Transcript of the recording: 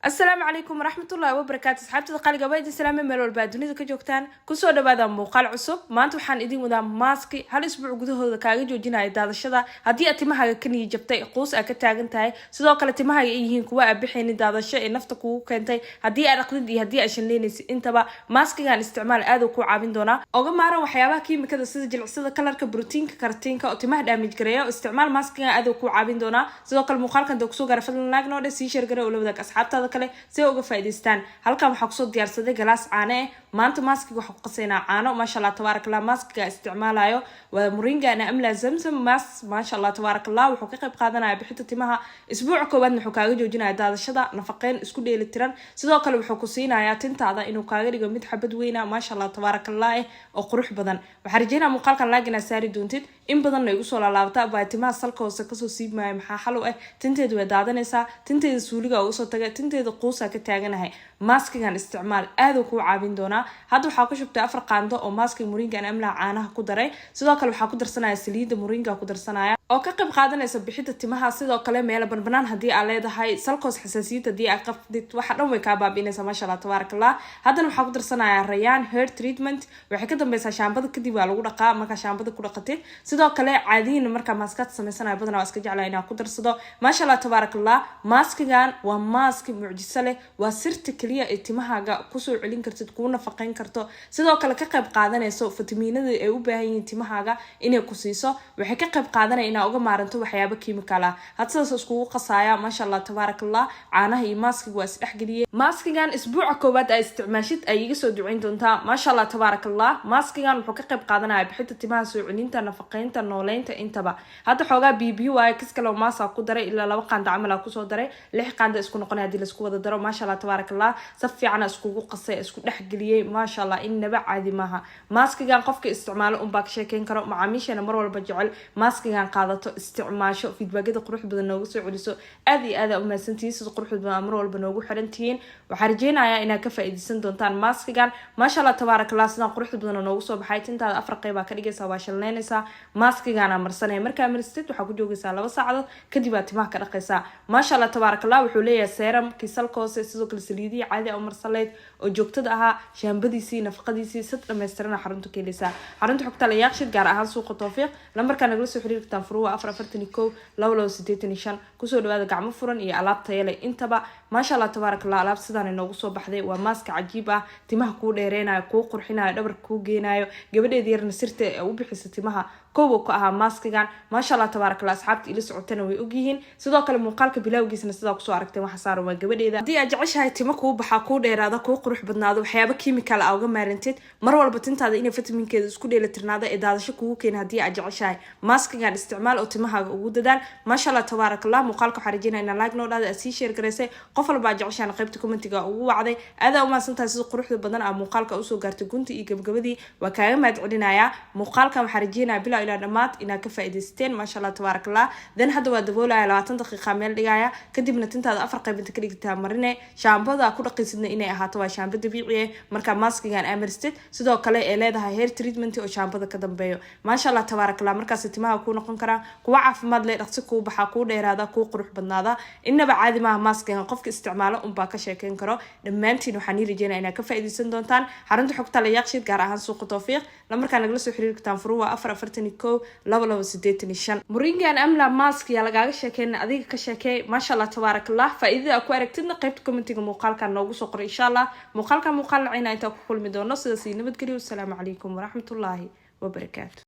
السلام عليكم ورحمة الله وبركاته. أصحابتي القلقة ويدي سلامة ميل والبادونيدا كجوكتان كسو دبادا موقال عصب ما أنتو حان إدين ودا ماسكي هل أسبوع قدوه كاغي جوجينا إداد الشدا هدي أتمها كني جبتاي قوس أكتاغن تاي سدو كلا تمها يهين كوا أبحين إداد الشيء نفتكو كنتاي هدي أرقدي هدي أشنليني انتبا ماسكي كان استعمال آدو كو عابين دونا أوغا مارا وحيابا كيمي كدا سيدا جلعسيدا كالاركا بروتين كارتين كا أتمها دامج كريا استعمال ماسكي كان آدو كو عابين دونا سدو كلا مقال كان دوكسو غرفلن لاغنو دي سيشير غرا ولوداك أصحابتا kale si uga faa'iideystaan halkan waxa ku soo diyaarsaday galaas caano maanta maskiga waxa ku qaseynaa caano ma sha Allah tabarakallah maskiga isticmaalayo waa moringa ana amla zamzam ma sha Allah tabarakallah wuxuu ka qayb qaadanayaa bixinta timaha isbuuc koobaad wuxuu kaaga joojinayaa daadashada nafaqeyn isku dheelitiran sidoo kale wuxuu ku siinayaa tintaada inuu kaaga dhigo mid xabad weyn ma sha Allah tabarakallah oo qurux badan waxa rajayna muuqaalkan laagina saari doontid in badan ay ugu soo laalaabtaa baa timaha salka hoose ka soo siibmay maxaa xal u ah tinteedu way daadanaysaa tinteedu suuliga ugu soo tagay tinteedu quusa ka taaganahay maskigan isticmaal aad uu ku caawin doona hadda waxa ku shubtay 4 qaando oo maskiga moringa amla caanaha ku daray sidoo kale waxa ku darsanaya saliida moringa ku darsanaya oo ka qayb qaadanaysa bixinta timaha sidoo kale meel banbanaan hadii aad leedahay salkoos xasaasiyada hadii aad qabtid waxa dhan way ka baabiinaysa ma sha Allah tabarakallah hadana waxa ku darsanaya Rayaan hair treatment waxa ka dambaysa shaambada kadib waa lagu dhaqaa marka shaambada ku dhaqatid sidoo kale caadiin marka maskad sameysanayo badan waa iska jeclaa inaan ku darsado ma sha Allah tabarakallah maskigan waa maski mucjiso leh waa sirta kaliya ee timahaaga ku soo celin kartid ku nafaqeyn karto sidoo kale ka qayb qaadanayso fitamiinada ay u baahan yihiin timahaaga inay ku siiso waxay ka qayb qaadanayaan uga maaranto waxyaabo kiimikaal ah hadsaas isku qasaaya ma sha Allah tabarakallah caanaha iyo maskiga waa isdhex galiyay maskigan isbuuca koobaad ay isticmaashid ay iga soo duceyn doontaa ma sha Allah tabarakallah maskigan wuxuu ka qayb qaadanayaa bixinta timaha soo celinta nafaqeynta nooleynta intaba hadda xoogaa BB waa kiskalo maasa ku daray ilaa 2 qaando camal ku soo daray 6 qaando isku noqonay hadii la isku wada daro ma sha Allah tabarakallah saf fiican isku qasay isku dhex galiyay ma sha Allah inaba caadi maaha maskigan qofka isticmaalo un baa ka sheekeyn karo macaamiishana mar walba jecel maskigan qaadato isticmaasho feedbackada qurux badan noogu soo celiso aad iyo aad u maasantiis qurux badan mar walba noogu xirantiin waxa rajeenayaa inaad ka faa'iideysan doontaan maskigan ma sha Allah tabarakallah sidaan qurux badan noogu soo baxay tintaada 4 qayb ka dhigaysa waa shalneynaysa maskigan marsanay marka marstid waxa ku joogaysaa 2 saacadood kadib aad timaha ka dhaqaysaa ma sha Allah tabarakallah wuxuu leeyahay serum kisalkoose sidoo kale saliidii caadi oo marsaleed oo joogtada ah shaambadiisii nafaqadiisii sad dhameystiran xarunta keenaysa xarunta xogta la yaaqshid gaar ahaan suuqa Tawfiiq lambarkan nagala soo xiriirtaan furuwa 441 kusoo dhawaada gacmo furan iyo alaab tayo leh intaba ma sha Allah tabarakallah alaab sidaan inoogu soo baxday waa mask cajiib ah timaha ku dheereenayo ku qurxinayo dhabar ku geenayo gabadheed yarna sirta u bixisa timaha koobo ku aha maskigan ma sha Allah tabarakallah asxaabti ila socotana way og yihiin sidoo kale muuqaalka bilowgiisna sida ku soo aragtay waxa saaran waa gabadheeda hadii aad jeceshahay timo ku baxa ku dheeraada ku qurux badnaado waxyaabo kiimikaal ah uga maarantid mar walba tintaada inay fitamiinkeeda isku dheelitirnaado ee daadasho kugu keen hadii aad jeceshahay maskigan isticmaal oo timahaaga ugu dadaan ma sha Allah tabarakallah muuqaalka xariijina in like noo dhaada si share gareysay qof walba jeceshaan qaybta commentiga ugu wacday aad u maasantahay sida quruxda badan ah muuqaalka u soo gaartay gunti iyo gabagabadii waa kaaga mahad celinaya muuqaalkan xariijina bilaa ila dhamaad ina ka faa'iideysteen ma sha Allah tabarakallah dan hadda waa daboolaya 20 daqiiqo meel dhigaya kadibna tintaada 4 qayb inta ka dhigtaa marine shaambada ku dhaqaysidna inay ahaato waa shaambo dabiici ah marka maskigan amarstid sidoo kale ee leedahay hair treatment oo shaambada ka dambeeyo ma sha Allah tabarakallah markaas timaha ku noqon kara kuwa caafimaad leh dhaqsi ku baxa ku dheeraada ku qurux badnaada inaba caadi maaha maskigan qofka isticmaalo un baa ka sheekeyn karo dhamaantiin waxaan rajeynayaa inaad ka faa'iideysan doontaan xarunta xogta la yaaqshid gaar ahaan suuqa Tawfiiq lambarkan nagala soo xiriirtaan furuwa 441 moringan amla mask ya lagaaga sheekeyn adiga ka sheekay ma sha Allah tabarakallah faa'iidada ku aragtidna qaybta commentiga muuqaalkan noogu soo qor insha Allah muuqaalka inta ku kulmi doono sidaas nabadgelyo. Assalaamu calaykum wa rahmatullaahi wa barakaatuh.